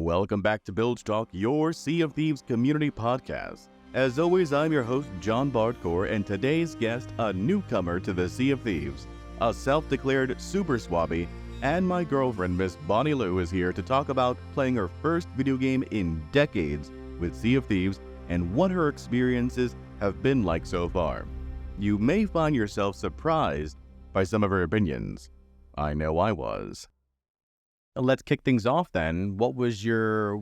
Welcome back to Bilge Talk, your Sea of Thieves Community Podcast. As always, I'm your host, John Bardcore, and today's guest, a newcomer to the Sea of Thieves, a self-declared super swabby, and my girlfriend, Miss Bonnie Lou, is here to talk about playing her first video game in decades with Sea of Thieves and what her experiences have been like so far. You may find yourself surprised by some of her opinions. I know I was. Let's kick things off then. What was your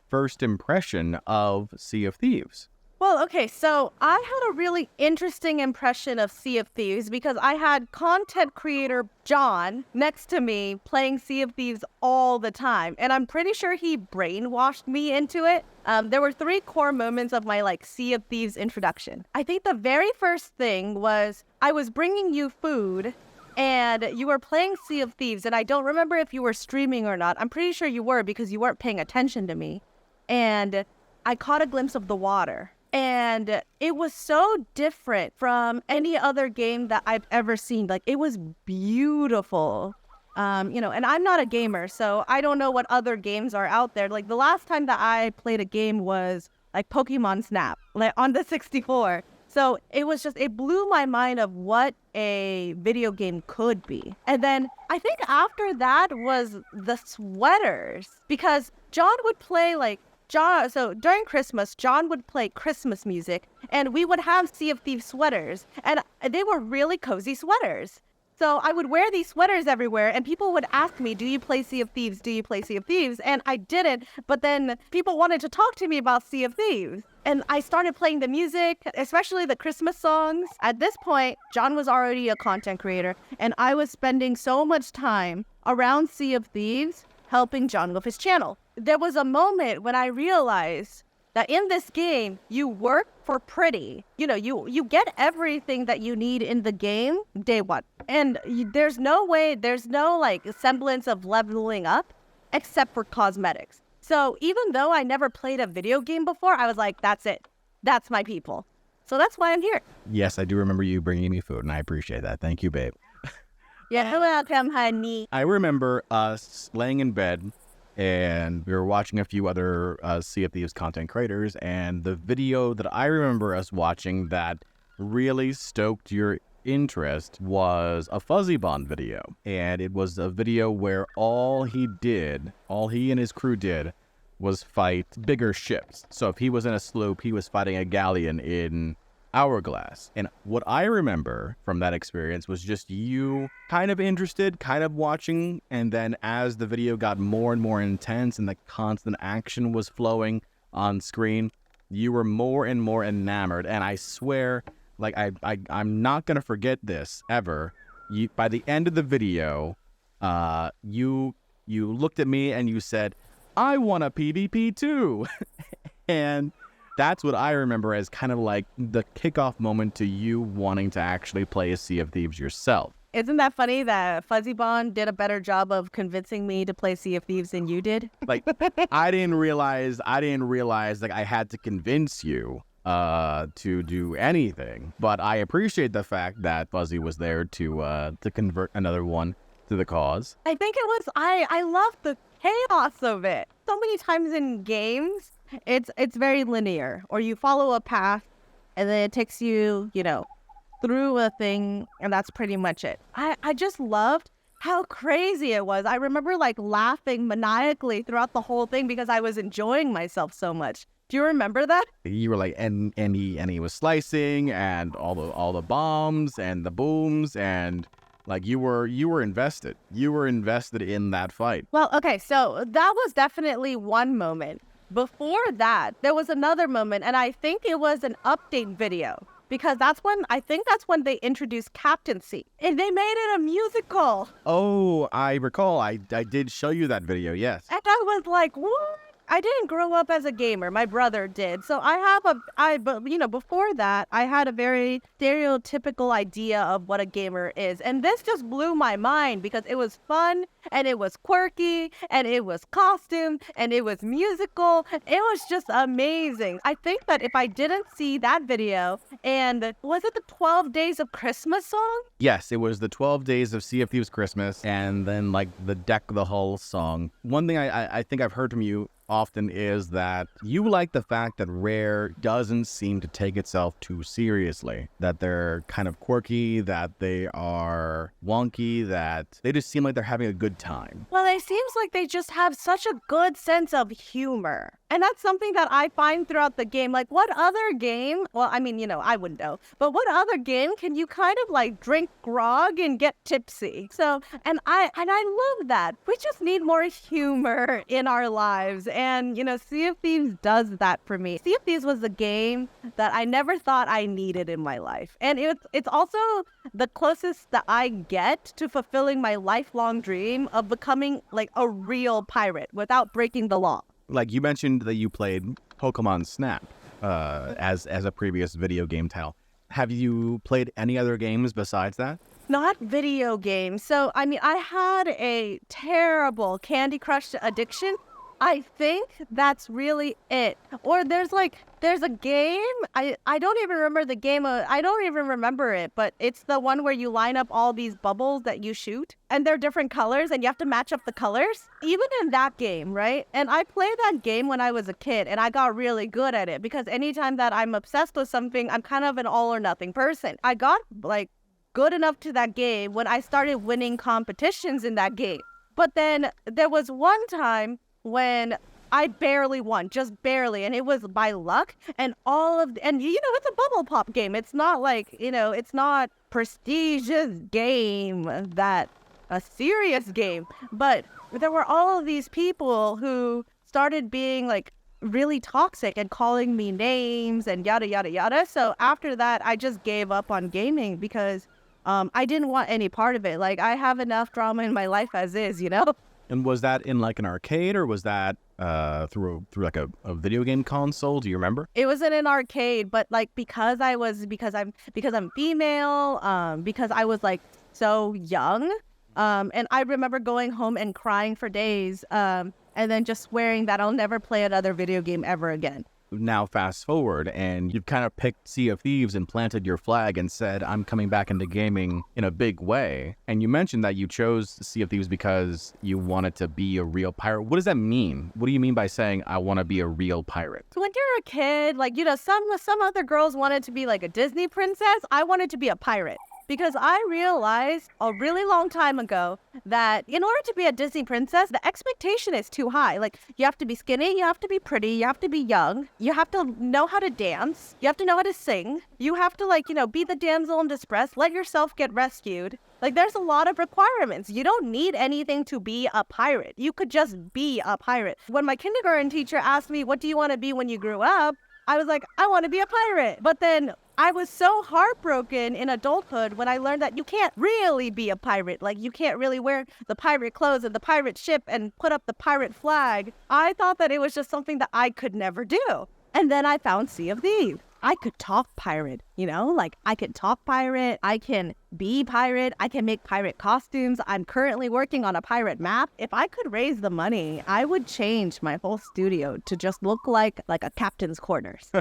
first impression of Sea of Thieves? Well, okay, so I had a really interesting impression of Sea of Thieves because I had content creator John next to me playing Sea of Thieves all the time, and I'm pretty sure he brainwashed me into it. There were three core moments of my Sea of Thieves introduction. I think the very first thing was I was bringing you food and you were playing Sea of Thieves, and I don't remember if you were streaming or not. I'm pretty sure you were because you weren't paying attention to me. And I caught a glimpse of the water. And it was so different from any other game that I've ever seen. It was beautiful. And I'm not a gamer, so I don't know what other games are out there. The last time that I played a game was Pokemon Snap, on the 64. So it blew my mind of what a video game could be. And then I think after that was the sweaters, because John would play so during Christmas, John would play Christmas music, and we would have Sea of Thieves sweaters, and they were really cozy sweaters. So I would wear these sweaters everywhere, and people would ask me, do you play Sea of Thieves? Do you play Sea of Thieves? And I didn't, but then people wanted to talk to me about Sea of Thieves. And I started playing the music, especially the Christmas songs. At this point, John was already a content creator, and I was spending so much time around Sea of Thieves helping John with his channel. There was a moment when I realized that in this game, you work for pretty. You get everything that you need in the game day one. And there's no semblance of leveling up except for cosmetics. So even though I never played a video game before, I was like, that's it. That's my people. So that's why I'm here. Yes, I do remember you bringing me food, and I appreciate that. Thank you, babe. You're welcome, honey. I remember us laying in bed, and we were watching a few other Sea of Thieves content creators, and the video that I remember us watching that really stoked your interest was a Fuzzy Bond video. And it was a video where all he and his crew did was fight bigger ships. So if he was in a sloop, he was fighting a galleon in Hourglass. And what I remember from that experience was just you kind of interested, kind of watching, and then as the video got more and more intense and the constant action was flowing on screen, you were more and more enamored. And I swear, I'm not gonna forget this ever. By the end of the video, you looked at me and you said, "I want a PvP too," and that's what I remember as kind of the kickoff moment to you wanting to actually play a Sea of Thieves yourself. Isn't that funny that Fuzzy Bond did a better job of convincing me to play Sea of Thieves than you did? I didn't realize I had to convince you to do anything, but I appreciate the fact that Fuzzy was there to convert another one to the cause. I think it was I love the chaos of it. So many times in games, it's very linear, or you follow a path and then it takes you, through a thing, and that's pretty much it. I just loved how crazy it was. I remember laughing maniacally throughout the whole thing because I was enjoying myself so much. Do you remember that? You were and he was slicing, and all the bombs and the booms, and you were invested. You were invested in that fight. Well, okay, so that was definitely one moment. Before that, there was another moment, and I think it was an update video, because that's when they introduced captaincy, and they made it a musical. Oh, I recall. I did show you that video, yes. And I was like, what? I didn't grow up as a gamer. My brother did. So before that, I had a very stereotypical idea of what a gamer is. And this just blew my mind because it was fun. and it was quirky, and it was costume, and it was musical. It was just amazing. I think that if I didn't see that video, and was it the 12 Days of Christmas song? Yes, it was the 12 Days of Sea of Thieves Christmas, and then like the Deck the Hull song. One thing I think I've heard from you often is that you like the fact that Rare doesn't seem to take itself too seriously, that they're kind of quirky, that they are wonky, that they just seem like they're having a good time. Well, it seems like they just have such a good sense of humor. And that's something that I find throughout the game. Like, what other game, well, I mean, I wouldn't know, but what other game can you kind of like drink grog and get tipsy? So, and I love that. We just need more humor in our lives. And, Sea of Thieves does that for me. Sea of Thieves was a game that I never thought I needed in my life. And it's also the closest that I get to fulfilling my lifelong dream of becoming like a real pirate without breaking the law. Like you mentioned that you played Pokemon Snap as a previous video game title. Have you played any other games besides that? Not video games. So, I mean, I had a terrible Candy Crush addiction. I think that's really it. Or there's a game. I don't even remember the game. I don't even remember it, but it's the one where you line up all these bubbles that you shoot and they're different colors and you have to match up the colors. Even in that game, right? And I played that game when I was a kid and I got really good at it because anytime that I'm obsessed with something, I'm kind of an all or nothing person. I got good enough to that game when I started winning competitions in that game. But then there was one time when I barely won, just barely, and it was by luck, and it's a bubble pop game. It's not it's not prestigious game that a serious game, but there were all of these people who started being like really toxic and calling me names and yada yada yada. So after that, I just gave up on gaming because I didn't want any part of it. Like, I have enough drama in my life as is, And was that in like an arcade or was that through like a video game console? Do you remember? It was in an arcade, but like because I'm female, because I was like so young, and I remember going home and crying for days, and then just swearing that I'll never play another video game ever again. Now fast forward and you've kind of picked Sea of Thieves and planted your flag and said, I'm coming back into gaming in a big way. And you mentioned that you chose Sea of Thieves because you wanted to be a real pirate. What does that mean? What do you mean by saying, I want to be a real pirate? When you're a kid, some other girls wanted to be like a Disney princess. I wanted to be a pirate. Because I realized a really long time ago that in order to be a Disney princess, the expectation is too high. Like, you have to be skinny, you have to be pretty, you have to be young, you have to know how to dance, you have to know how to sing, you have to, be the damsel in distress, let yourself get rescued. Like, there's a lot of requirements. You don't need anything to be a pirate. You could just be a pirate. When my kindergarten teacher asked me, what do you want to be when you grew up? I was like, I want to be a pirate. But then I was so heartbroken in adulthood when I learned that you can't really be a pirate. Like, you can't really wear the pirate clothes and the pirate ship and put up the pirate flag. I thought that it was just something that I could never do. And then I found Sea of Thieves. I could talk pirate, I can talk pirate, I can be pirate, I can make pirate costumes. I'm currently working on a pirate map. If I could raise the money, I would change my whole studio to just look like a captain's quarters.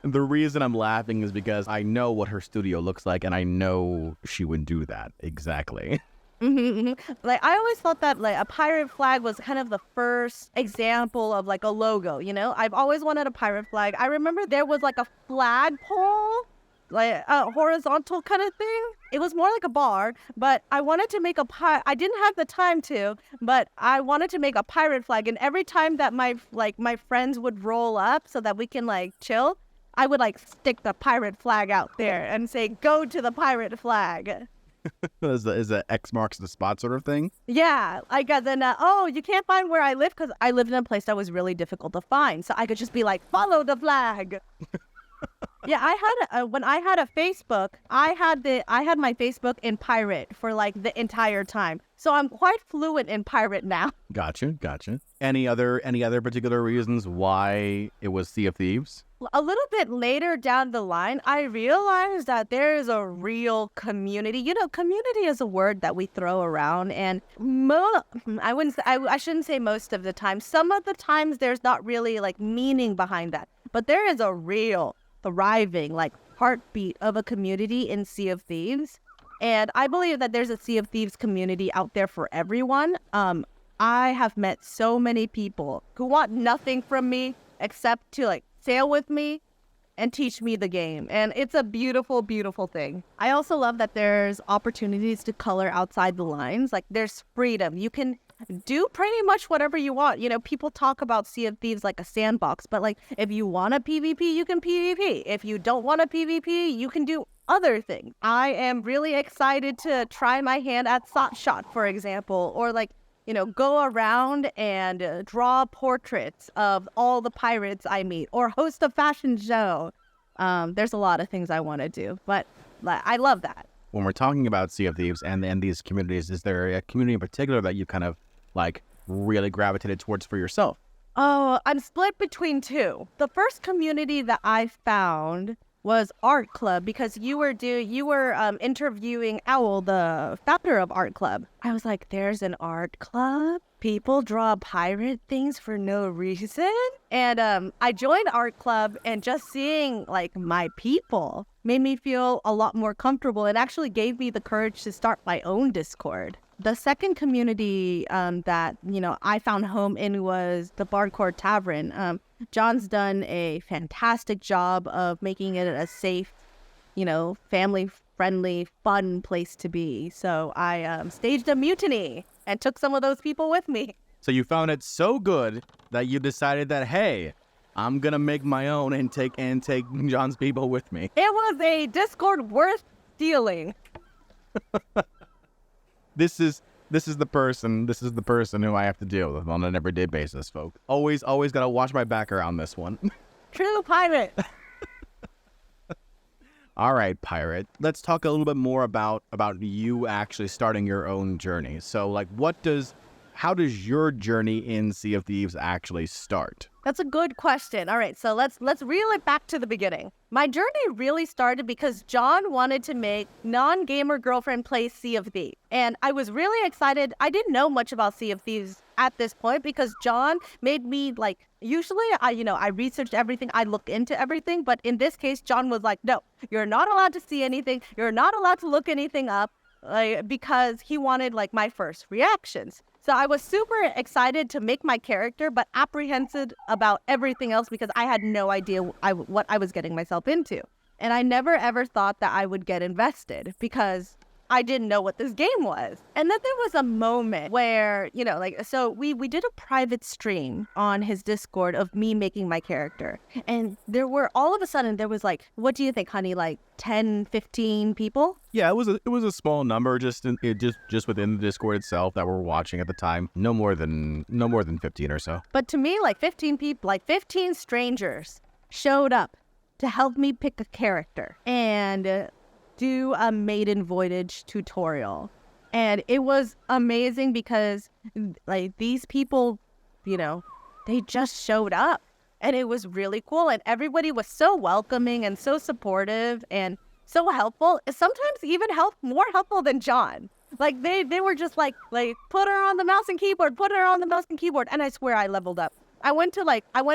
The reason I'm laughing is because I know what her studio looks like and I know she would do that exactly. Like, I always thought that like a pirate flag was kind of the first example of like a logo, I've always wanted a pirate flag. I remember there was like a flagpole, like a horizontal kind of thing. It was more like a bar, but I wanted to make I didn't have the time to, but I wanted to make a pirate flag. And every time that my friends would roll up so that we can like chill, I would like stick the pirate flag out there and say, go to the pirate flag. Is the X marks the spot sort of thing? Yeah, I got then. You can't find where I live because I lived in a place that was really difficult to find. So I could just be like, follow the flag. Yeah, I had when I had a Facebook, I had my Facebook in pirate for like the entire time. So I'm quite fluent in pirate now. Gotcha. Any other particular reasons why it was Sea of Thieves? a little bit later down the line, I realized that there is a real community. You know, community is a word that we throw around, and I shouldn't say most of the time. Some of the times there's not really like meaning behind that, but there is a real thriving like heartbeat of a community in Sea of Thieves. And I believe that there's a Sea of Thieves community out there for everyone. I have met so many people who want nothing from me except to like sail with me and teach me the game. And it's a beautiful, beautiful thing. I also love that there's opportunities to color outside the lines. Like there's freedom. You can do pretty much whatever you want. You know, people talk about Sea of Thieves like a sandbox, but like if you want a PvP, you can PvP. If you don't want a PvP, you can do other things. I am really excited to try my hand at Shot, for example, or like, you know, go around and draw portraits of all the pirates I meet or host a fashion show. There's a lot of things I want to do, but I love that. When we're talking about Sea of Thieves and these communities, is there a community in particular that you kind of like really gravitated towards for yourself? Oh, I'm split between two. The first community that I found was Art Club, because you were interviewing Owl, the founder of Art Club. I was like, there's an art club? People draw pirate things for no reason? And I joined Art Club, and just seeing like my people made me feel a lot more comfortable and actually gave me the courage to start my own Discord. The second community that, you know, I found home in was the Bardcore Tavern. John's done a fantastic job of making it a safe, you know, family-friendly, fun place to be. So I staged a mutiny and took some of those people with me. So you found it so good that you decided that, hey, I'm going to make my own and take John's people with me. It was a Discord worth stealing. This is the person who I have to deal with on an everyday basis, folks. Always got to watch my back around this one. True pirate. All right, pirate. Let's talk a little bit more about you actually starting your own journey. So, like, how does your journey in Sea of Thieves actually start? That's a good question. All right, so let's reel it back to the beginning. My journey really started because John wanted to make non-gamer girlfriend play Sea of Thieves. And I was really excited. I didn't know much about Sea of Thieves at this point because John made me like, usually I researched everything, I looked into everything, but in this case, John was like, no, you're not allowed to see anything. You're not allowed to look anything up, because he wanted like my first reactions. So I was super excited to make my character, but apprehensive about everything else because I had no idea what I was getting myself into. And I never ever thought that I would get invested because I didn't know what this game was. And then there was a moment where, you know, like, so we did a private stream on his Discord of me making my character. And all of a sudden there was like, what do you think, honey? Like 10, 15 people? Yeah, it was a small number just within the Discord itself that were watching at the time. No more than 15 or so. But to me, like 15 people, like 15 strangers showed up to help me pick a character and do a maiden voyage tutorial. And it was amazing because like these people, you know, they just showed up and it was really cool. And everybody was so welcoming and so supportive and so helpful. Sometimes even more helpful than John. Like they were just like put her on the mouse and keyboard, put her on the mouse and keyboard. And I swear I leveled up. I went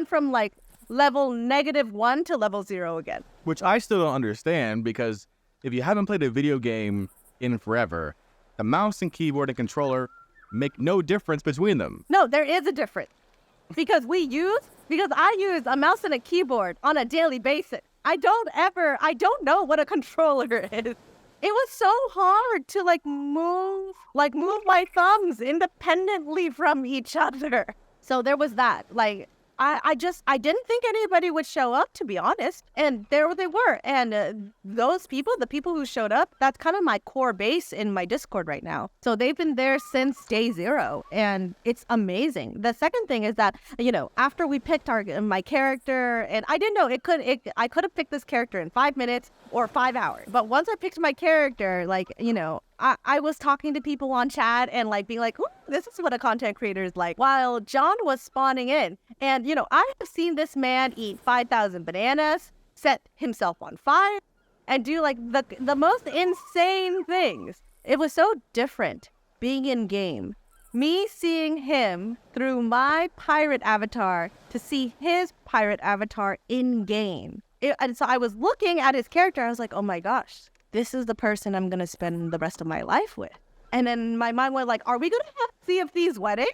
from like level -1 to level 0 again. Which I still don't understand because if you haven't played a video game in forever, the mouse and keyboard and controller make no difference between them. No, there is a difference. Because I use a mouse and a keyboard on a daily basis. I don't know what a controller is. It was so hard to move my thumbs independently from each other. So there was that. I didn't think anybody would show up, to be honest. And there they were. And those people, the people who showed up, that's kind of my core base in my Discord right now. So they've been there since day 0. And it's amazing. The second thing is that, after we picked my character, and I didn't know I could have picked this character in 5 minutes or 5 hours. But once I picked my character, I was talking to people on chat and like being like, ooh, this is what a content creator is like, while John was spawning in. And, I have seen this man eat 5,000 bananas, set himself on fire, and do like the most insane things. It was so different being in game. Me seeing him through my pirate avatar to see his pirate avatar in game. And so I was looking at his character. I was like, oh my gosh, this is the person I'm going to spend the rest of my life with. And then my mind went like, are we going to have Sea of Thieves wedding?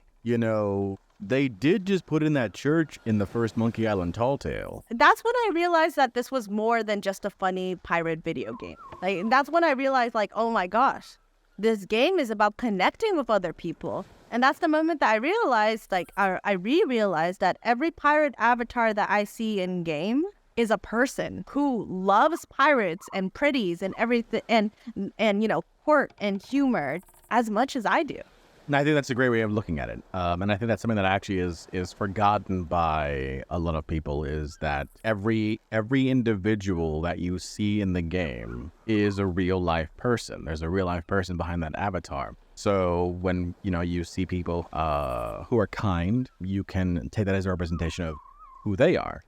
They did just put in that church in the first Monkey Island Tall Tale. That's when I realized that this was more than just a funny pirate video game. Like, that's when I realized like, oh my gosh, this game is about connecting with other people. And that's the moment that I realized, like, I re-realized that every pirate avatar that I see in game is a person who loves pirates and pretties and everything and quirk and humor as much as I do. And I think that's a great way of looking at it. And I think that's something that actually is forgotten by a lot of people, is that every individual that you see in the game is a real life person. There's a real life person behind that avatar. So when, you see people who are kind, you can take that as a representation of who they are,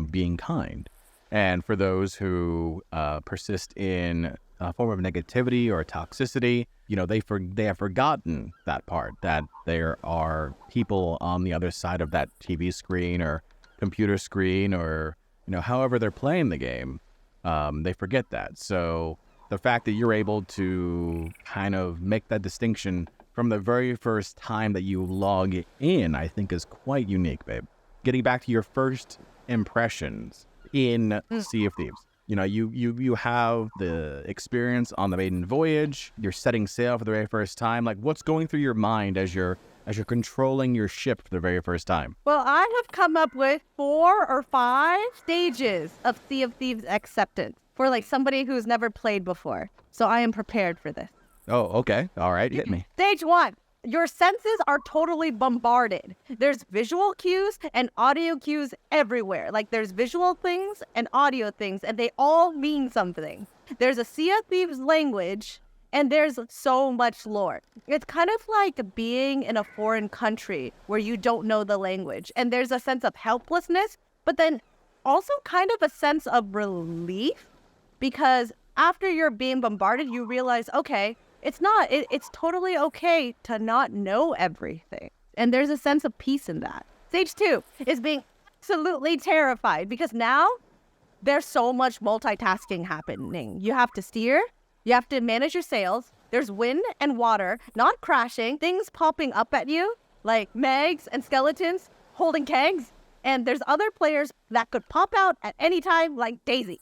being kind. And for those who persist in a form of negativity or toxicity, they have forgotten that part, that there are people on the other side of that TV screen or computer screen or, however they're playing the game. They forget that. So the fact that you're able to kind of make that distinction from the very first time that you log in, I think is quite unique, babe. Getting back to your first impressions in Sea of Thieves. You have the experience on the maiden voyage. You're setting sail for the very first time. Like, what's going through your mind as you're controlling your ship for the very first time? Well, I have come up with 4 or 5 stages of Sea of Thieves acceptance for like somebody who's never played before. So I am prepared for this. Oh, okay. All right. Hit me. Stage 1. Your senses are totally bombarded. There's visual cues and audio cues everywhere. Like, there's visual things and audio things, and they all mean something. There's a Sea of Thieves language, and there's so much lore. It's kind of like being in a foreign country where you don't know the language, and there's a sense of helplessness, but then also kind of a sense of relief, because after you're being bombarded, you realize, okay, it's totally okay to not know everything. And there's a sense of peace in that. Stage 2 is being absolutely terrified, because now there's so much multitasking happening. You have to steer, you have to manage your sails, there's wind and water, not crashing, things popping up at you, like Megs and skeletons holding kegs, and there's other players that could pop out at any time, like Daisy.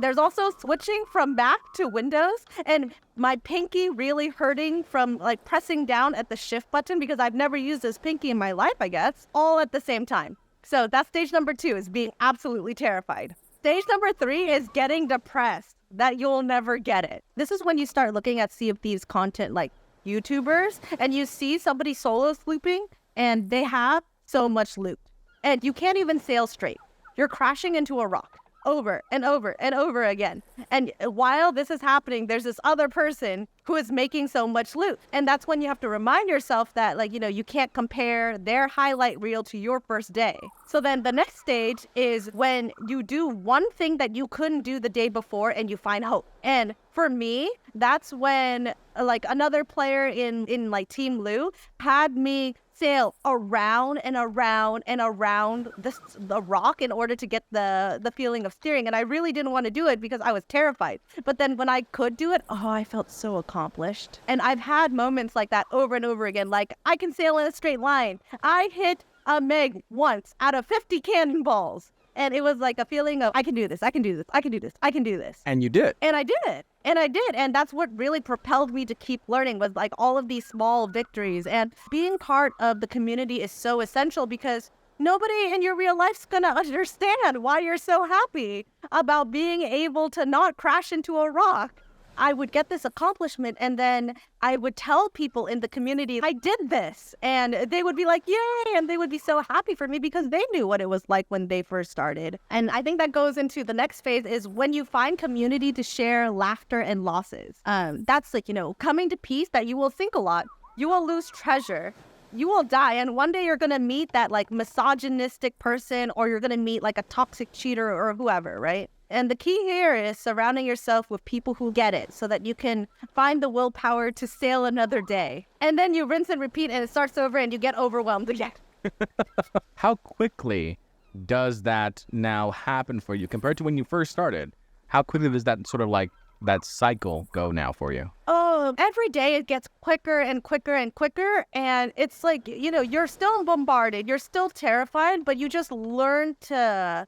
There's also switching from Mac to Windows, and my pinky really hurting from like pressing down at the shift button, because I've never used this pinky in my life, I guess, all at the same time. So that's stage number 2, is being absolutely terrified. Stage number 3 is getting depressed that you'll never get it. This is when you start looking at Sea of Thieves content like YouTubers, and you see somebody solo slooping and they have so much loot, and you can't even sail straight. You're crashing into a rock over and over and over again. And while this is happening, there's this other person who is making so much loot. And that's when you have to remind yourself that, like, you can't compare their highlight reel to your first day. So then the next stage is when you do one thing that you couldn't do the day before and you find hope. And for me, that's when like another player in like Team Lou had me sail around and around and around the rock in order to get the feeling of steering. And I really didn't want to do it because I was terrified. But then when I could do it, I felt so accomplished. And I've had moments like that over and over again. Like, I can sail in a straight line. I hit a Meg once out of 50 cannonballs. And it was like a feeling of, I can do this, I can do this, I can do this, I can do this. And you did. And I did it. And I did. And that's what really propelled me to keep learning, was like all of these small victories. And being part of the community is so essential, because nobody in your real life's going to understand why you're so happy about being able to not crash into a rock. I would get this accomplishment, and then I would tell people in the community, I did this, and they would be like, yay, and they would be so happy for me because they knew what it was like when they first started. And I think that goes into the next phase is when you find community to share laughter and losses. That's like, coming to peace that you will think a lot, you will lose treasure, you will die, and one day you're going to meet that like misogynistic person, or you're going to meet like a toxic cheater or whoever, right? And the key here is surrounding yourself with people who get it so that you can find the willpower to sail another day. And then you rinse and repeat and it starts over and you get overwhelmed again. How quickly does that now happen for you compared to when you first started? How quickly does that sort of like that cycle go now for you? Oh, every day it gets quicker and quicker and quicker. And it's like, you're still bombarded. You're still terrified, but you just learn to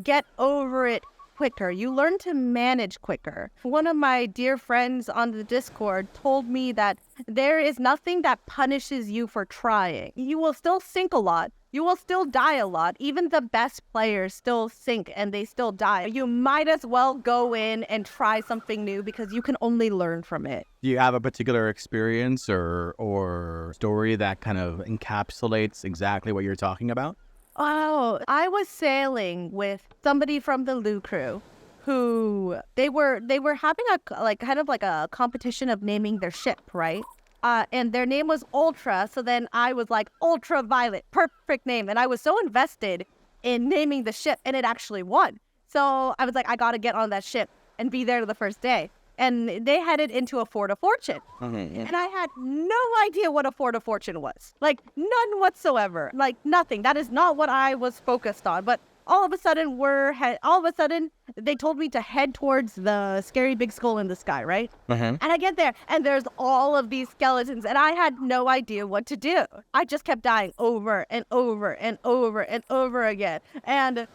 get over it quicker. You learn to manage quicker. One of my dear friends on the Discord told me that there is nothing that punishes you for trying. You will still sink a lot. You will still die a lot. Even the best players still sink and they still die. You might as well go in and try something new because you can only learn from it. Do you have a particular experience or story that kind of encapsulates exactly what you're talking about? Oh, I was sailing with somebody from the Loo crew who they were having a kind of a competition of naming their ship, right? And their name was Ultra. So then I was like, Ultraviolet, perfect name. And I was so invested in naming the ship, and it actually won. So I was like, I got to get on that ship and be there the first day. And they headed into a Fort of Fortune. Mm-hmm. And I had no idea what a Fort of Fortune was. Like, none whatsoever. Like, nothing. That is not what I was focused on. But all of a sudden, they told me to head towards the scary big skull in the sky, right? Mm-hmm. And I get there, and there's all of these skeletons, and I had no idea what to do. I just kept dying over and over and over and over again. And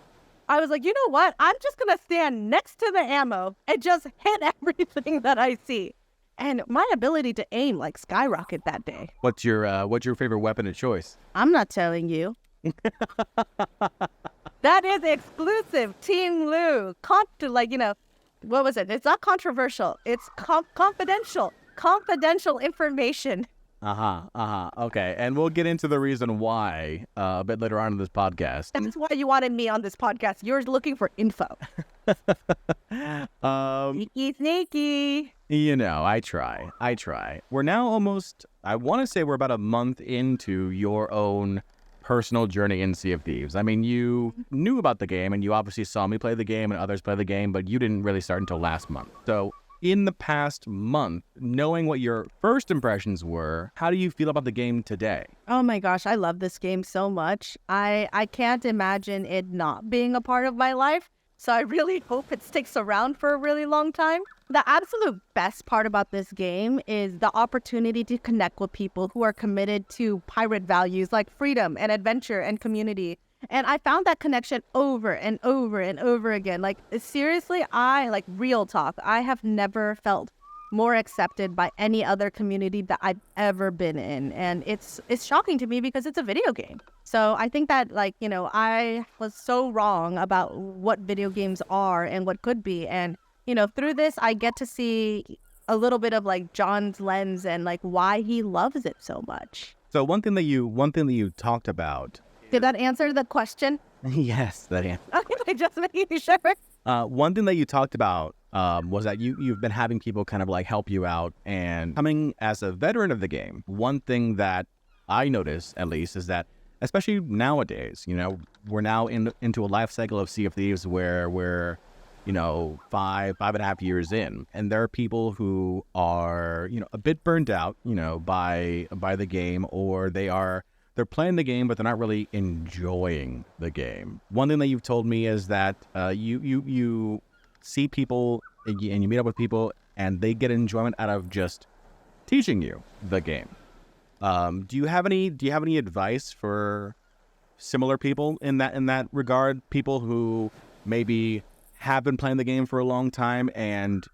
I was like, you know what? I'm just going to stand next to the ammo and just hit everything that I see. And my ability to aim skyrocketed that day. What's your favorite weapon of choice? I'm not telling you. That is exclusive. Team Lou. What was it? It's not controversial. It's confidential. Confidential information. Okay. And we'll get into the reason why a bit later on in this podcast. That's why you wanted me on this podcast. You're looking for info. Sneaky. I try. We're now I want to say we're about a month into your own personal journey in Sea of Thieves. I mean, you knew about the game and you obviously saw me play the game and others play the game, but you didn't really start until last month. So in the past month, knowing what your first impressions were, how do you feel about the game today? Oh my gosh, I love this game so much. I can't imagine it not being a part of my life. So I really hope it sticks around for a really long time. The absolute best part about this game is the opportunity to connect with people who are committed to pirate values like freedom and adventure and community. And I found that connection over and over and over again. Seriously, real talk, I have never felt more accepted by any other community that I've ever been in. And it's shocking to me because it's a video game. So I think that I was so wrong about what video games are and what could be. And, through this, I get to see a little bit of John's lens and why he loves it so much. So one thing that you talked about. Did that answer the question? Yes, that answer. Okay, just making sure. One thing that you talked about was that you've been having people kind of help you out, and coming as a veteran of the game. One thing that I notice, at least, is that especially nowadays, we're now into a life cycle of Sea of Thieves where we're 5.5 years in, and there are people who are a bit burnt out by the game, or they're playing the game but they're not really enjoying the game. One thing that you've told me is that you see people and you meet up with people and they get enjoyment out of just teaching you the game. Do you have any advice for similar people in that regard? People who maybe have been playing the game for a long time and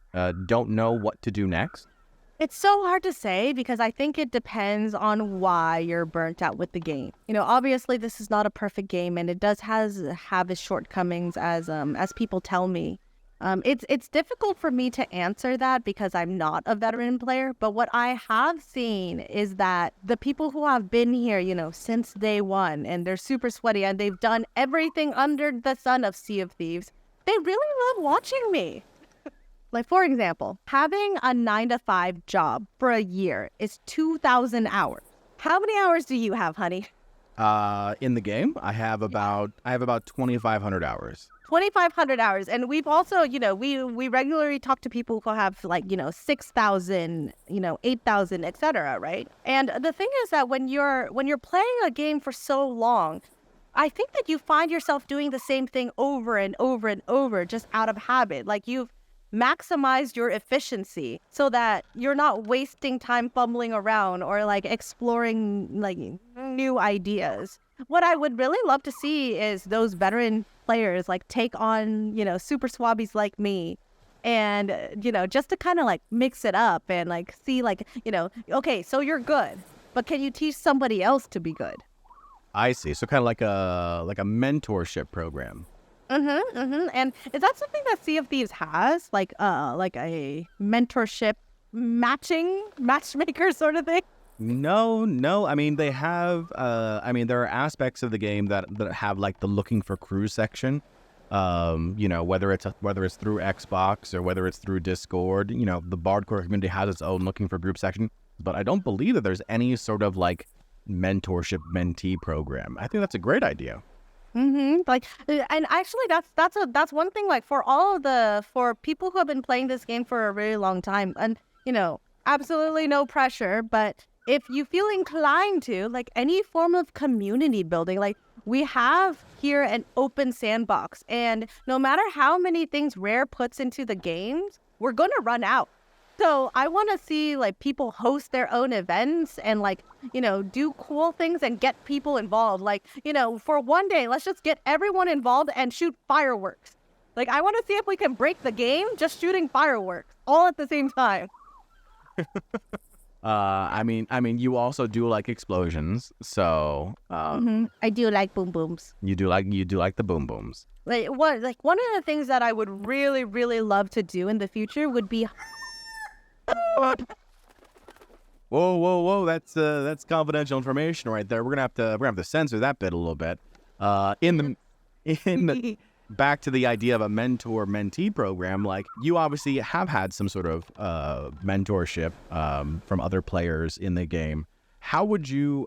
don't know what to do next? It's so hard to say because I think it depends on why you're burnt out with the game. Obviously this is not a perfect game and it does have its shortcomings as people tell me. It's difficult for me to answer that because I'm not a veteran player. But what I have seen is that the people who have been here, since day one, and they're super sweaty and they've done everything under the sun of Sea of Thieves, they really love watching me. Like, for example, having a 9 to 5 job for a year is 2,000 hours. How many hours do you have, honey? In the game, I have about 2,500 hours. 2,500 hours. And we've also, we regularly talk to people who have 6,000, 8,000, etc. Right. And the thing is that when you're playing a game for so long, I think that you find yourself doing the same thing over and over and over just out of habit. Like, you've maximized your efficiency so that you're not wasting time fumbling around or exploring new ideas. What I would really love to see is those veteran players take on, super swabbies like me, and, just to kind of mix it up and see okay, so you're good, but can you teach somebody else to be good? I see. So kind of like a mentorship program. And is that something that Sea of Thieves has? Like a mentorship matchmaker sort of thing? No. I mean, they have. There are aspects of the game that have the looking for crew section. Whether it's through Xbox or whether it's through Discord. The Bardcore community has its own looking for group section, but I don't believe that there's any sort of mentorship mentee program. I think that's a great idea. And actually that's one thing, for people who have been playing this game for a really long time, and absolutely no pressure, but if you feel inclined to, any form of community building, we have here an open sandbox, and no matter how many things Rare puts into the games, we're gonna run out. So I want to see people host their own events and do cool things and get people involved. For one day, let's just get everyone involved and shoot fireworks. I want to see if we can break the game just shooting fireworks all at the same time. You also do like explosions, so I do like boom booms. You do like the boom booms. One of the things that I would really, really love to do in the future would be. Whoa! That's confidential information right there. We're gonna have to censor that bit a little bit. Back to the idea of a mentor-mentee program. You obviously have had some sort of mentorship from other players in the game. How would you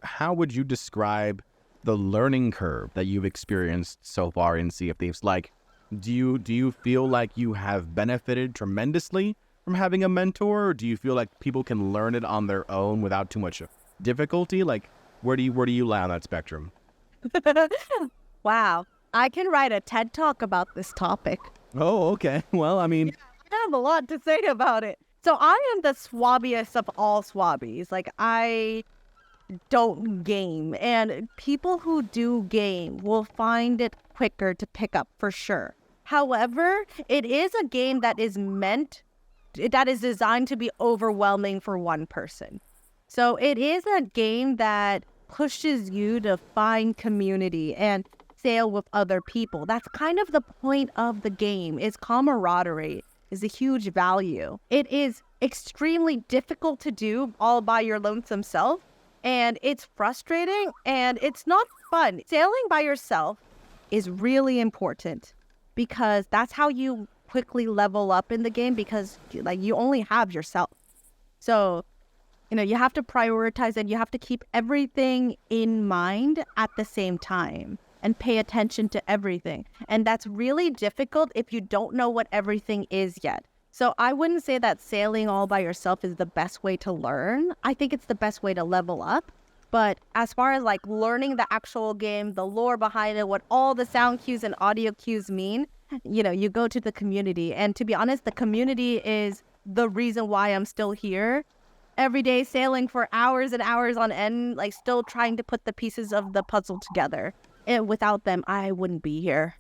describe the learning curve that you've experienced so far in Sea of Thieves? Do you feel like you have benefited tremendously from having a mentor, or do you feel like people can learn it on their own without too much difficulty? Where do you lie on that spectrum? Wow, I can write a TED Talk about this topic. Oh, okay. Well, I have a lot to say about it. So I am the swabbiest of all swabbies. I don't game, and people who do game will find it quicker to pick up for sure. However, it is a game that is designed to be overwhelming for one person. So it is a game that pushes you to find community and sail with other people. That's kind of the point of the game, is camaraderie is a huge value. It is extremely difficult to do all by your lonesome self, and it's frustrating and it's not fun. Sailing by yourself is really important because that's how you quickly level up in the game, because you only have yourself. So, you have to prioritize and you have to keep everything in mind at the same time and pay attention to everything. And that's really difficult if you don't know what everything is yet. So I wouldn't say that sailing all by yourself is the best way to learn. I think it's the best way to level up. But as far as learning the actual game, the lore behind it, what all the sound cues and audio cues mean, you go to the community. And to be honest, the community is the reason why I'm still here. Every day sailing for hours and hours on end, still trying to put the pieces of the puzzle together. And without them, I wouldn't be here.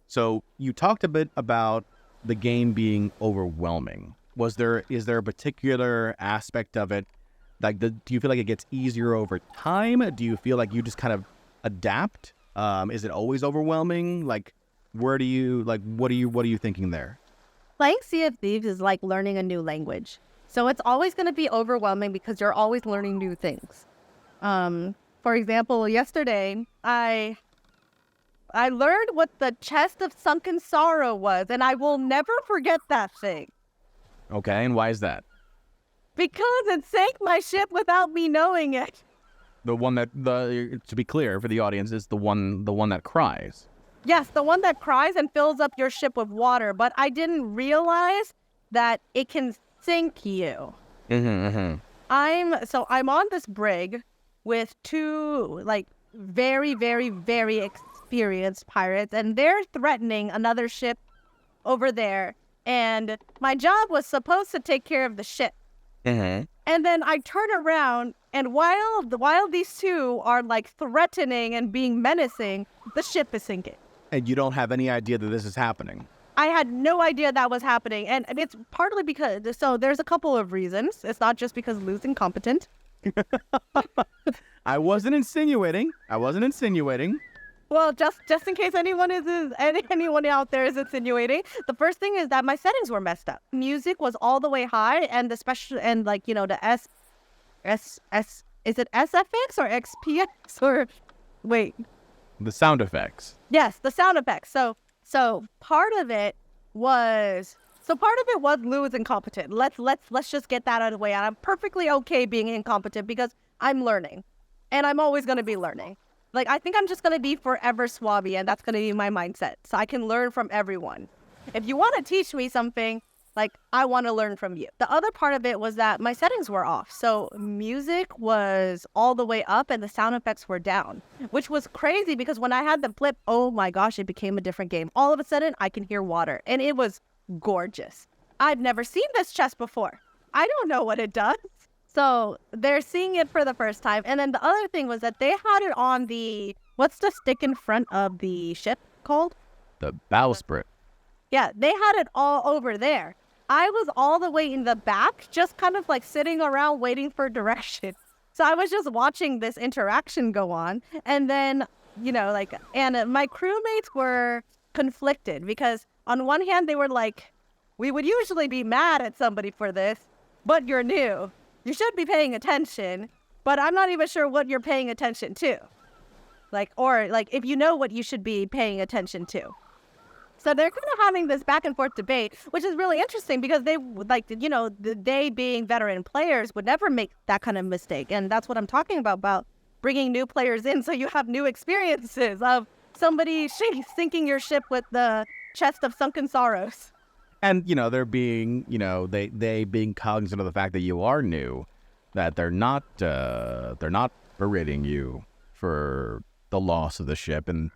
So you talked a bit about the game being overwhelming. Is there a particular aspect of it? Do you feel like it gets easier over time? Do you feel like you just kind of adapt? Is it always overwhelming? What are you thinking there? Playing Sea of Thieves is like learning a new language. So it's always going to be overwhelming because you're always learning new things. For example, yesterday, I learned what the chest of sunken sorrow was, and I will never forget that thing. Okay, and why is that? Because it sank my ship without me knowing it. The one that, to be clear for the audience, is the one that cries. Yes, the one that cries and fills up your ship with water, but I didn't realize that it can sink you. I'm on this brig with two very, very, very experienced pirates, and they're threatening another ship over there. And my job was supposed to take care of the ship. And then I turn around, and while these two are threatening and being menacing, the ship is sinking. And you don't have any idea that this is happening. I had no idea that was happening. And it's partly because, so there's a couple of reasons. It's not just because Lou's incompetent. I wasn't insinuating. Well, just in case anyone out there is insinuating, the first thing is that my settings were messed up. Music was all the way high, and the the is it SFX or XPX or wait? The sound effects. Yes, the sound effects. So part of it was Lou is incompetent. Let's just get that out of the way. And I'm perfectly okay being incompetent because I'm learning, and I'm always going to be learning. I think I'm just going to be forever swabby, and that's going to be my mindset. So I can learn from everyone. If you want to teach me something, I want to learn from you. The other part of it was that my settings were off. So music was all the way up and the sound effects were down, which was crazy because when I had them flip, oh my gosh, it became a different game. All of a sudden, I can hear water, and it was gorgeous. I've never seen this chest before. I don't know what it does. So they're seeing it for the first time. And then the other thing was that they had it on what's the stick in front of the ship called? The bowsprit. Yeah, they had it all over there. I was all the way in the back, just kind of sitting around waiting for direction. So I was just watching this interaction go on. And then, and my crewmates were conflicted because on one hand, they were we would usually be mad at somebody for this, but you're new. You should be paying attention, but I'm not even sure what you're paying attention to. If you know what you should be paying attention to. So they're kind of having this back and forth debate, which is really interesting because they they being veteran players would never make that kind of mistake. And that's what I'm talking about bringing new players in so you have new experiences of somebody sinking your ship with the chest of sunken sorrows. And, they're being, they being cognizant of the fact that you are new, that they're not berating you for the loss of the ship. And,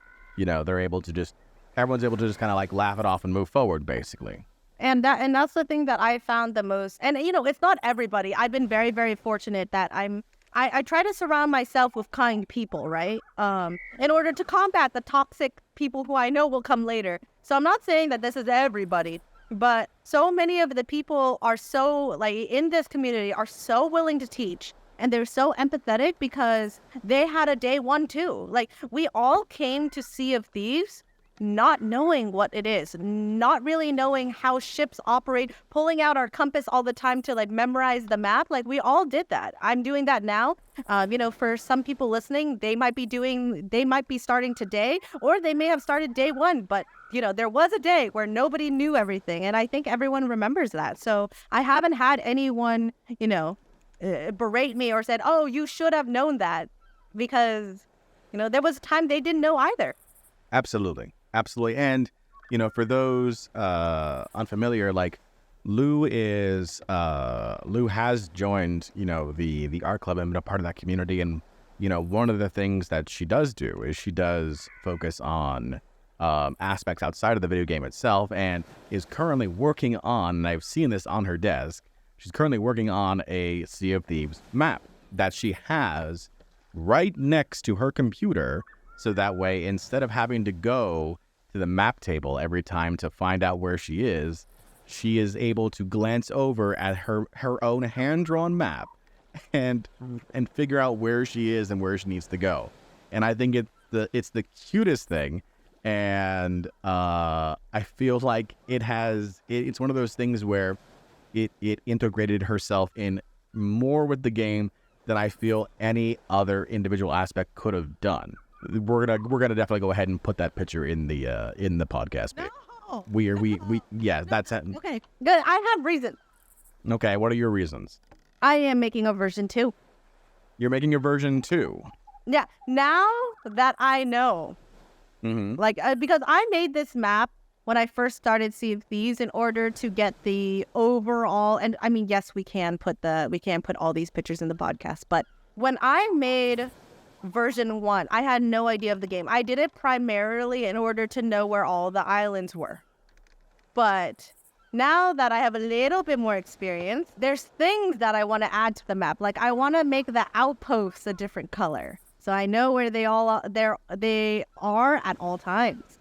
everyone's able to just kind of laugh it off and move forward, basically. And that's the thing that I found the most. And, it's not everybody. I've been very, very fortunate that I try to surround myself with kind people, right? In order to combat the toxic people who I know will come later. So I'm not saying that this is everybody, but so many of the people are so, in this community are so willing to teach. And they're so empathetic because they had a day one too. We all came to Sea of Thieves not knowing what it is, not really knowing how ships operate, pulling out our compass all the time to memorize the map. We all did that. I'm doing that now. For some people listening, they might be starting today, or they may have started day one, but there was a day where nobody knew everything. And I think everyone remembers that. So I haven't had anyone, berate me or said, oh, you should have known that, because, there was a time they didn't know either. Absolutely. And, for those unfamiliar, Lou has joined, the art club and been a part of that community. And, one of the things that she does do is she does focus on aspects outside of the video game itself, and is currently working on, and I've seen this on her desk, she's currently working on a Sea of Thieves map that she has right next to her computer. So that way, instead of having to go to the map table every time to find out where she is able to glance over at her own hand-drawn map and figure out where she is and where she needs to go. And I think it's the cutest thing And I feel like it's one of those things where it integrated herself in more with the game than I feel any other individual aspect could have done. We're gonna definitely go ahead and put that picture in the podcast page. No. That's it. Okay, good. I have reasons. Okay, what are your reasons? I am making a version 2. You're making a version 2. Yeah, now that I know, because I made this map when I first started Sea of Thieves in order to get the overall, and I mean, yes, we can put all these pictures in the podcast, but when I made version 1, I had no idea of the game. I did it primarily in order to know where all the islands were. But now that I have a little bit more experience, there's things that I want to add to the map. Like I want to make the outposts a different color, so I know where they are at all times.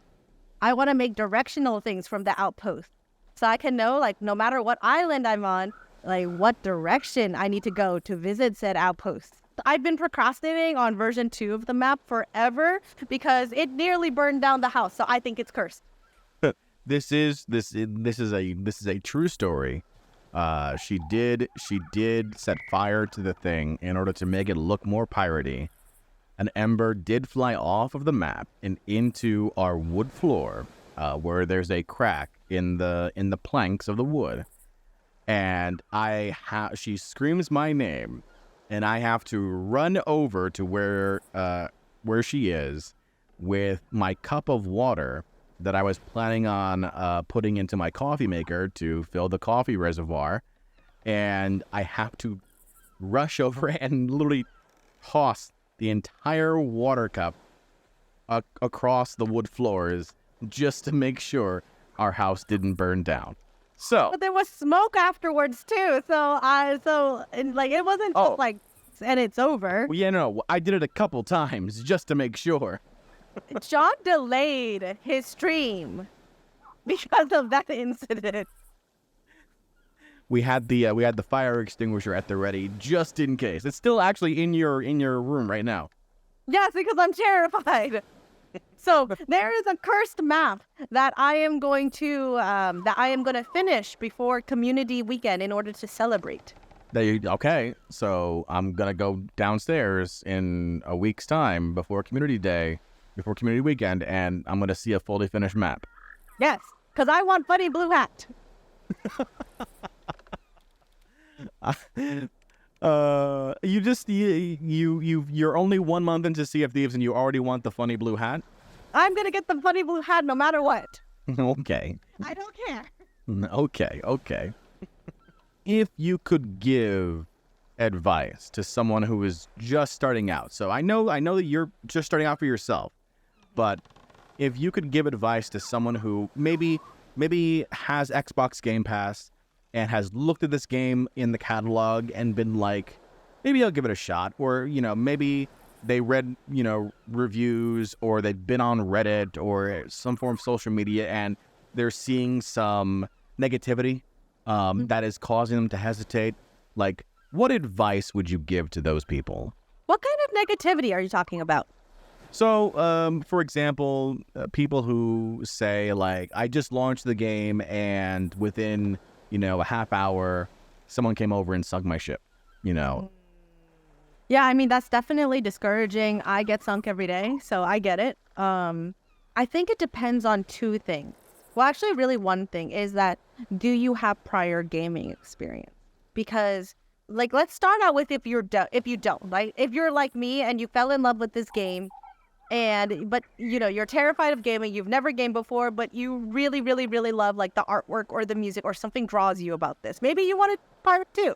I want to make directional things from the outpost, so I can know, like, no matter what island I'm on, like what direction I need to go to visit said outpost. I've been procrastinating on version 2 of the map forever because it nearly burned down the house, so I think it's cursed. This is a true story. She did set fire to the thing in order to make it look more piratey. An ember did fly off of the map and into our wood floor, where there's a crack in the planks of the wood, and she screams my name, and I have to run over to where she is with my cup of water that I was planning on putting into my coffee maker to fill the coffee reservoir, and I have to rush over and literally toss the entire water cup across the wood floors just to make sure our house didn't burn down. So, but there was smoke afterwards too, it wasn't just like, and it's over. Well, yeah, no, I did it a couple times just to make sure. John delayed his stream because of that incident. We had the fire extinguisher at the ready just in case. It's still actually in your room right now. Yes, because I'm terrified. So there is a cursed map that I am going to finish before community weekend in order to celebrate. Okay, so I'm gonna go downstairs in a week's time before community weekend, and I'm gonna see a fully finished map. Yes, because I want Funny Blue Hat. You're only 1 month into Sea of Thieves and you already want the funny blue hat? I'm gonna get the funny blue hat no matter what. Okay. I don't care. Okay. If you could give advice to someone who is just starting out, so I know that you're just starting out for yourself, but if you could give advice to someone who maybe has Xbox Game Pass and has looked at this game in the catalog and been like, maybe I'll give it a shot, or maybe they read reviews, or they've been on Reddit or some form of social media and they're seeing some negativity that is causing them to hesitate. Like, what advice would you give to those people? What kind of negativity are you talking about? So, for example, people who say, like, I just launched the game and within, a half hour, someone came over and sunk my ship, Yeah, I mean, that's definitely discouraging. I get sunk every day, so I get it. I think it depends on two things. Well, actually, really one thing is that, do you have prior gaming experience? Because, like, let's start out with if you don't, right? If you're like me and you fell in love with this game, but you're terrified of gaming, you've never gamed before, but you really, really, really love, like, the artwork or the music or something draws you about this. Maybe you want to pirate too.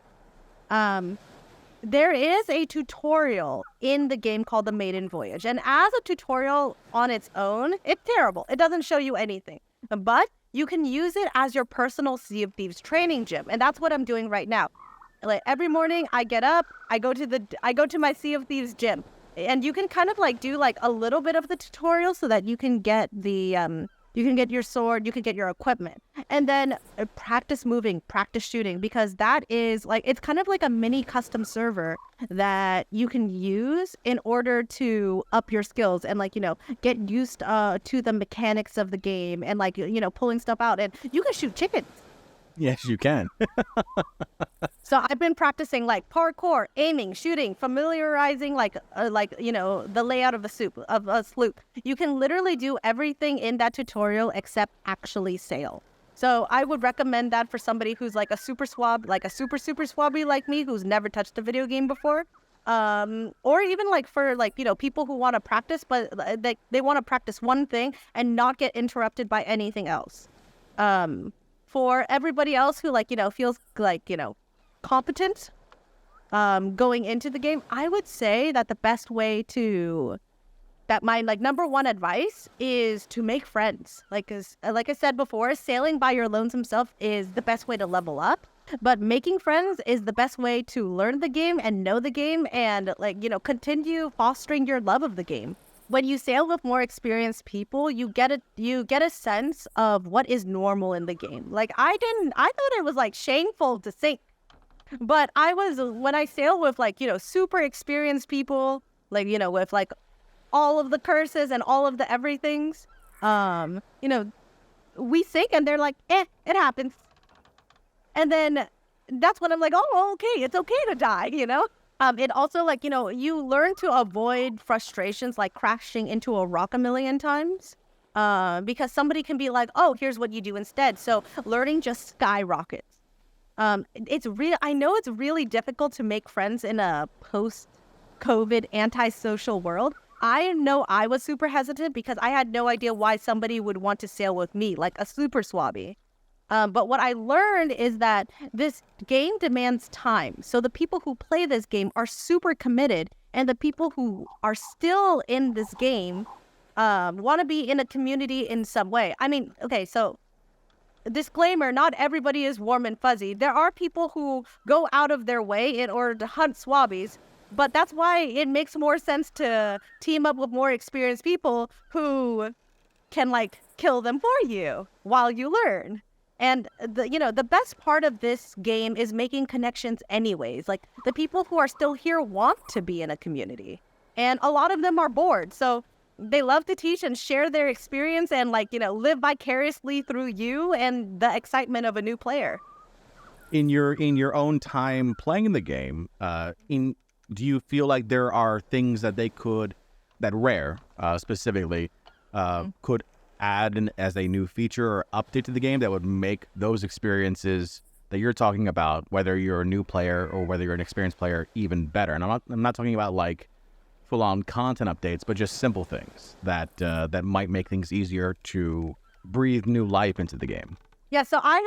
There is a tutorial in the game called the Maiden Voyage, and as a tutorial on its own, it's terrible. It doesn't show you anything, but you can use it as your personal Sea of Thieves training gym, and that's what I'm doing right now. Like, every morning I get up, I go to my Sea of Thieves gym, and you can kind of like do like a little bit of the tutorial so that you can get the you can get your sword, you can get your equipment. And then practice moving, practice shooting, because that is like, it's kind of like a mini custom server that you can use in order to up your skills and like, get used to the mechanics of the game and like, pulling stuff out. And you can shoot chickens. Yes, you can. So I've been practicing like parkour, aiming, shooting, familiarizing the layout of a sloop. You can literally do everything in that tutorial except actually sail. So I would recommend that for somebody who's like a super swab, like a super swabby like me, who's never touched a video game before. Or even like for like, people who want to practice, but they want to practice one thing and not get interrupted by anything else. For everybody else who feels like, competent going into the game, I would say that the best way that my number one advice is to make friends. Like I said before, sailing by your lonesome self is the best way to level up, but making friends is the best way to learn the game and know the game and continue fostering your love of the game. When you sail with more experienced people, you get a sense of what is normal in the game. Like I thought it was like shameful to sink. But when I sail with super experienced people, with like all of the curses and all of the everythings, we sink and they're like, it happens. And then that's when I'm like, oh, okay, it's okay to die, It also you learn to avoid frustrations like crashing into a rock a million times because somebody can be like, oh, here's what you do instead. So learning just skyrockets. I know it's really difficult to make friends in a post-COVID antisocial world. I know I was super hesitant because I had no idea why somebody would want to sail with me, like a super swabby. But what I learned is that this game demands time. So the people who play this game are super committed, and the people who are still in this game want to be in a community in some way. I mean, okay, so disclaimer, not everybody is warm and fuzzy. There are people who go out of their way in order to hunt swabbies, but that's why it makes more sense to team up with more experienced people who can kill them for you while you learn. And the best part of this game is making connections anyways. Like the people who are still here want to be in a community, and a lot of them are bored. So they love to teach and share their experience and live vicariously through you and the excitement of a new player. In your own time playing the game, do you feel like there are things that Rare specifically could add in as a new feature or update to the game that would make those experiences that you're talking about, whether you're a new player or whether you're an experienced player, even better? And I'm not talking about full-on content updates, but just simple things that might make things easier to breathe new life into the game. Yeah, so I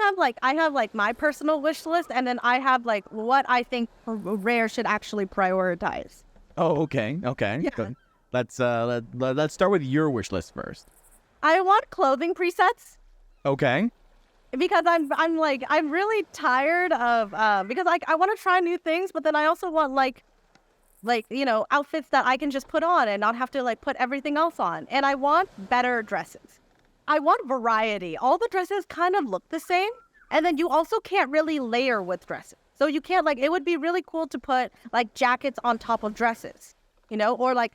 have my personal wish list, and then I have what I think Rare should actually prioritize. Oh, okay. Yeah. Good. Let's start with your wish list first. I want clothing presets. Okay. Because I'm really tired of because I want to try new things, but then I also want outfits that I can just put on and not have to put everything else on. And I want better dresses. I want variety. All the dresses kind of look the same, and then you also can't really layer with dresses. So you can't it would be really cool to put jackets on top of dresses, or like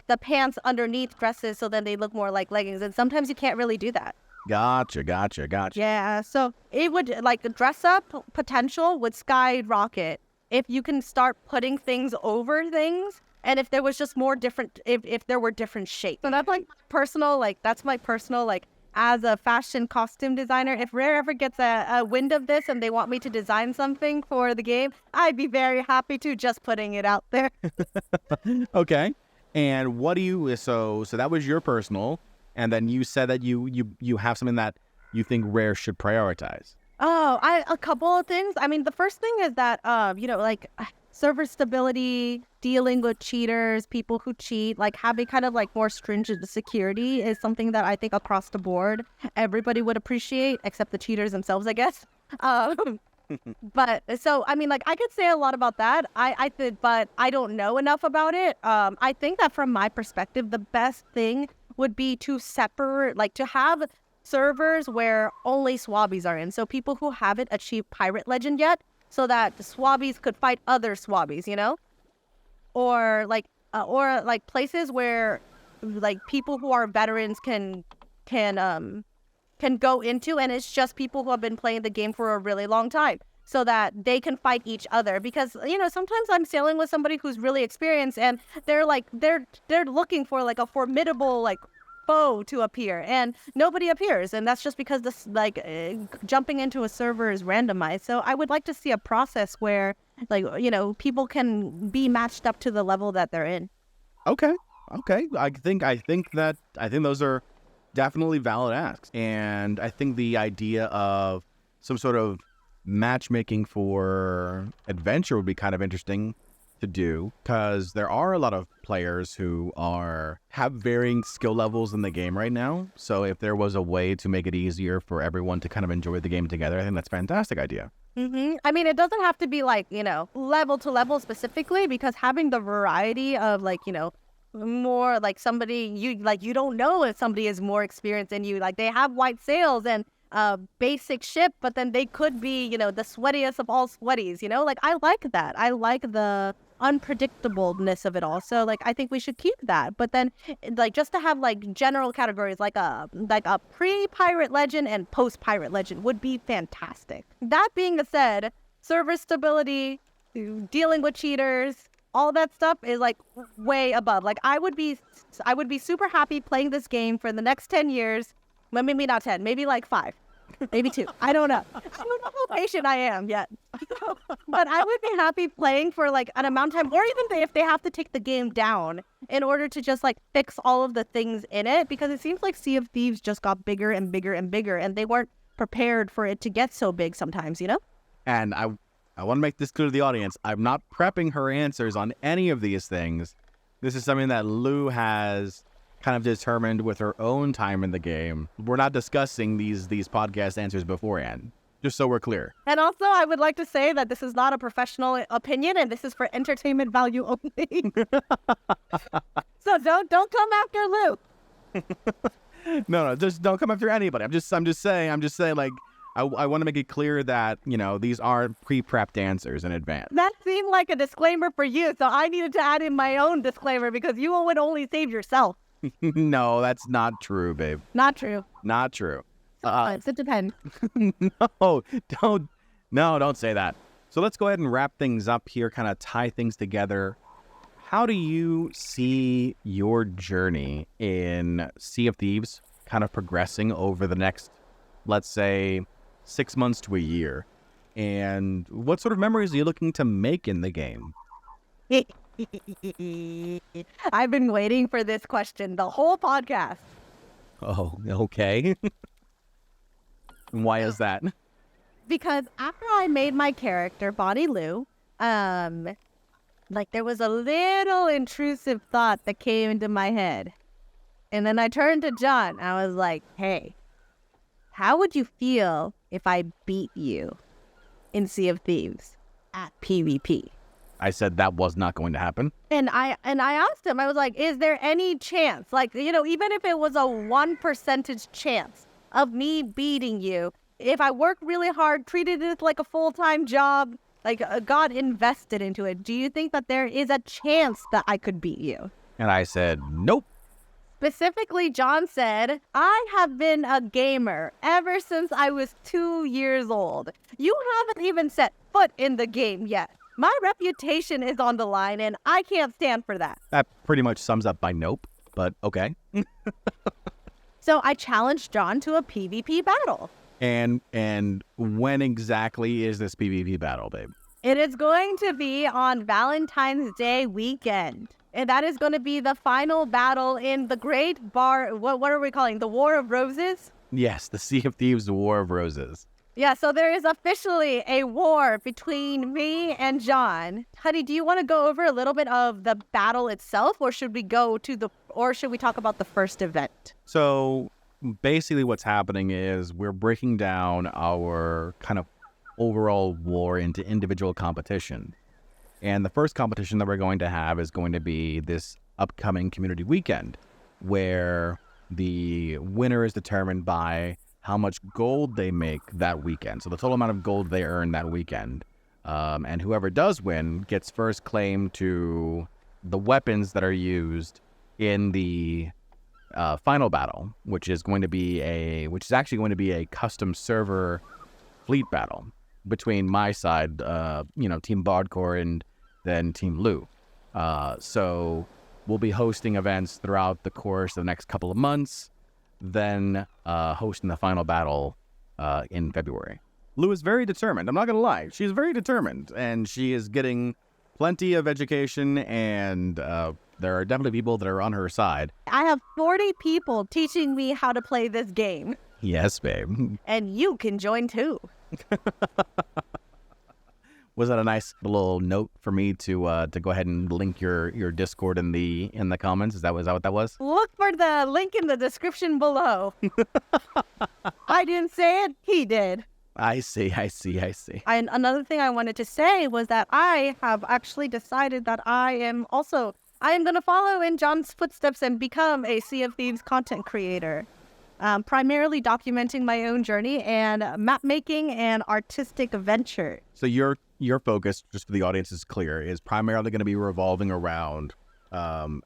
the pants underneath dresses, so then they look more like leggings. And sometimes you can't really do that. Gotcha. Yeah, so it would dress up potential would skyrocket if you can start putting things over things, and if there was just more different, if there were different shapes. So that's my personal as a fashion costume designer. If Rare ever gets a wind of this and they want me to design something for the game, I'd be very happy to, just putting it out there. Okay. And what do you, so that was your personal, and then you said that you have something that you think Rare should prioritize. Oh, a couple of things. I mean, the first thing is that, server stability, dealing with cheaters, people who cheat, having kind of more stringent security is something that I think across the board everybody would appreciate, except the cheaters themselves, I guess. But so, I mean, I could say a lot about that. But I don't know enough about it. I think that from my perspective, the best thing would be to separate, to have servers where only Swabbies are in. So people who haven't achieved Pirate Legend yet, so that the Swabbies could fight other Swabbies, you know? Or like places where like people who are veterans can go into, and it's just people who have been playing the game for a really long time, so that they can fight each other. Because sometimes I'm sailing with somebody who's really experienced, and they're looking for like a formidable like foe to appear, and nobody appears, and that's just because this jumping into a server is randomized. So I would like to see a process where people can be matched up to the level that they're in. Okay. I think those are definitely valid asks. And I think the idea of some sort of matchmaking for adventure would be kind of interesting to do, because there are a lot of players who have varying skill levels in the game right now. So if there was a way to make it easier for everyone to kind of enjoy the game together, I think that's a fantastic idea. Mm-hmm. I mean, it doesn't have to be level to level specifically, because having the variety of more like somebody you don't know if somebody is more experienced than you. Like, they have white sails and basic ship, but then they could be the sweatiest of all sweaties. I like that. I like the unpredictableness of it all. So I think we should keep that. But then just to have general categories like a pre-Pirate Legend and post-Pirate Legend would be fantastic. That being said, server stability, dealing with cheaters, all that stuff is way above. I would be super happy playing this game for the next 10 years. Well, maybe not 10, maybe 5, maybe 2. I don't know. I don't know how patient I am yet. But I would be happy playing for an amount of time, or even if they have to take the game down in order to just fix all of the things in it, because it seems like Sea of Thieves just got bigger and bigger and bigger, and they weren't prepared for it to get so big sometimes, And I want to make this clear to the audience. I'm not prepping her answers on any of these things. This is something that Lou has kind of determined with her own time in the game. We're not discussing these podcast answers beforehand, just so we're clear. And also, I would like to say that this is not a professional opinion, and this is for entertainment value only. So don't come after Lou. No, just don't come after anybody. I'm just saying, I want to make it clear that, these aren't pre-prepped answers in advance. That seemed like a disclaimer for you, so I needed to add in my own disclaimer, because you would only save yourself. No, that's not true, babe. Not true. Not true. It depends. No, don't say that. So let's go ahead and wrap things up here, kind of tie things together. How do you see your journey in Sea of Thieves kind of progressing over the next, let's say, 6 months to a year? And what sort of memories are you looking to make in the game? I've been waiting for this question the whole podcast. Oh, okay. Why is that? Because after I made my character, Bonnie Lou, there was a little intrusive thought that came into my head. And then I turned to John. I was like, hey, how would you feel if I beat you in Sea of Thieves at PvP? I said that was not going to happen. And I asked him, I was like, is there any chance, even if it was a 1% chance of me beating you, if I worked really hard, treated it like a full-time job, got invested into it, do you think that there is a chance that I could beat you? And I said, nope. Specifically, John said, I have been a gamer ever since I was 2 years old. You haven't even set foot in the game yet. My reputation is on the line, and I can't stand for that. That pretty much sums up my nope, but okay. So I challenged John to a PvP battle. And when exactly is this PvP battle, babe? It is going to be on Valentine's Day weekend. And that is going to be the final battle in the Great what are we calling? The War of Roses? Yes, the Sea of Thieves War of Roses. Yeah, so there is officially a war between me and John. Honey, do you want to go over a little bit of the battle itself, or should we talk about the first event? So basically what's happening is we're breaking down our kind of overall war into individual competition. And the first competition that we're going to have is going to be this upcoming community weekend, where the winner is determined by how much gold they make that weekend. So the total amount of gold they earn that weekend. And whoever does win gets first claim to the weapons that are used in the final battle, which is actually going to be a custom server fleet battle between my side, Team Bardcore and then Team Lou. So we'll be hosting events throughout the course of the next couple of months, then hosting the final battle in February. Lou is very determined. I'm not going to lie. She's very determined, and she is getting plenty of education, and there are definitely people that are on her side. I have 40 people teaching me how to play this game. Yes, babe. And you can join too. Was that a nice little note for me to go ahead and link your Discord in the comments? Is that what that was? Look for the link in the description below. I didn't say it, he did. I see. And another thing I wanted to say was that I have actually decided that I am going to follow in John's footsteps and become a Sea of Thieves content creator. Primarily documenting my own journey and map making and artistic venture. So your focus, just for the audience is clear, is primarily going to be revolving around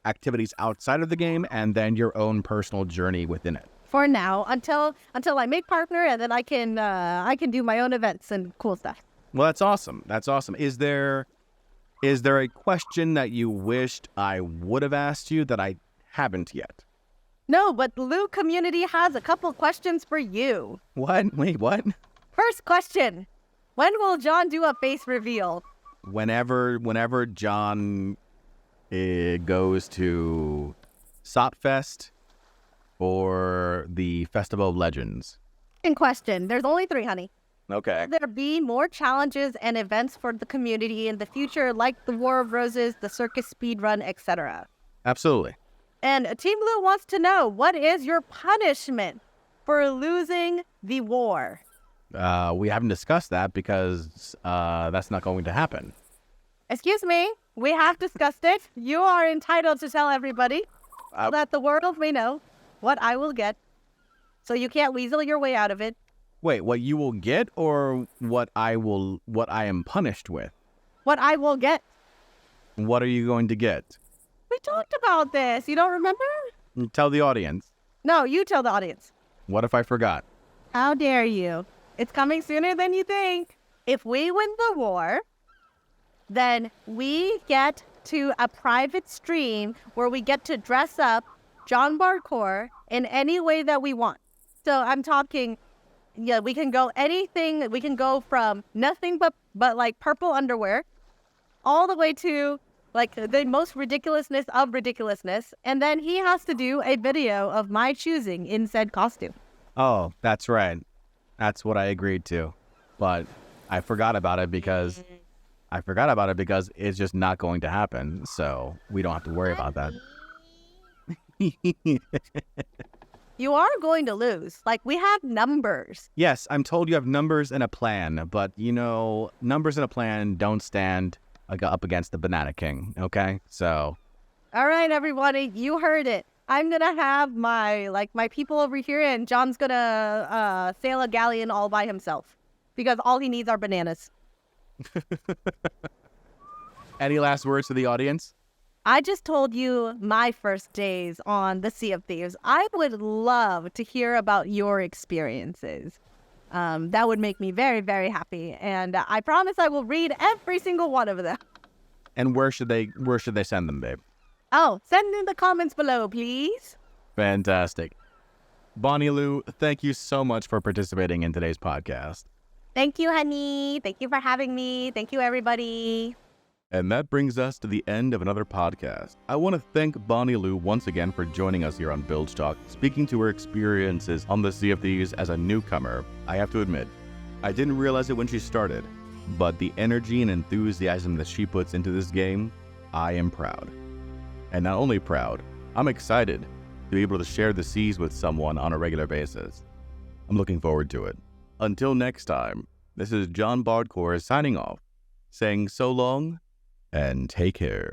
activities outside of the game and then your own personal journey within it. For now, until I make partner, and then I can do my own events and cool stuff. Well, that's awesome. Is there a question that you wished I would have asked you that I haven't yet? No, but Lou Community has a couple questions for you. What? Wait, what? First question: when will John do a face reveal? Whenever John goes to Sopfest or the Festival of Legends. In question, there's only 3, honey. Okay. Will there be more challenges and events for the community in the future, like the War of Roses, the Circus Speedrun, etc.? Absolutely. And Team Lou wants to know, what is your punishment for losing the war? We haven't discussed that because that's not going to happen. Excuse me, we have discussed it. You are entitled to tell everybody so that the world may know what I will get. So you can't weasel your way out of it. Wait, what you will get or what I am punished with? What I will get. What are you going to get? We talked about this. You don't remember? Tell the audience. No, you tell the audience. What if I forgot? How dare you? It's coming sooner than you think. If we win the war, then we get to a private stream where we get to dress up John Bardcore in any way that we want. So I'm talking, we can go anything. We can go from nothing but like purple underwear all the way to like the most ridiculousness of ridiculousness. And then he has to do a video of my choosing in said costume. Oh, that's right. That's what I agreed to. But I forgot about it because it's just not going to happen. So we don't have to worry about that. You are going to lose. Like, we have numbers. Yes, I'm told you have numbers and a plan. But, numbers and a plan don't stand up against the Banana King, okay? So. All right, everybody, you heard it. I'm going to have my people over here, and John's going to sail a galleon all by himself because all he needs are bananas. Any last words to the audience? I just told you my first days on the Sea of Thieves. I would love to hear about your experiences. That would make me very, very happy. And I promise I will read every single one of them. And where should they send them, babe? Oh, send in the comments below, please. Fantastic. Bonnie Lou, thank you so much for participating in today's podcast. Thank you, honey. Thank you for having me. Thank you, everybody. And that brings us to the end of another podcast. I want to thank Bonnie Lou once again for joining us here on Bilge Talk, speaking to her experiences on the Sea of Thieves as a newcomer. I have to admit, I didn't realize it when she started, but the energy and enthusiasm that she puts into this game, I am proud. And not only proud, I'm excited to be able to share the seas with someone on a regular basis. I'm looking forward to it. Until next time, this is John Bardcore signing off, saying so long and take care.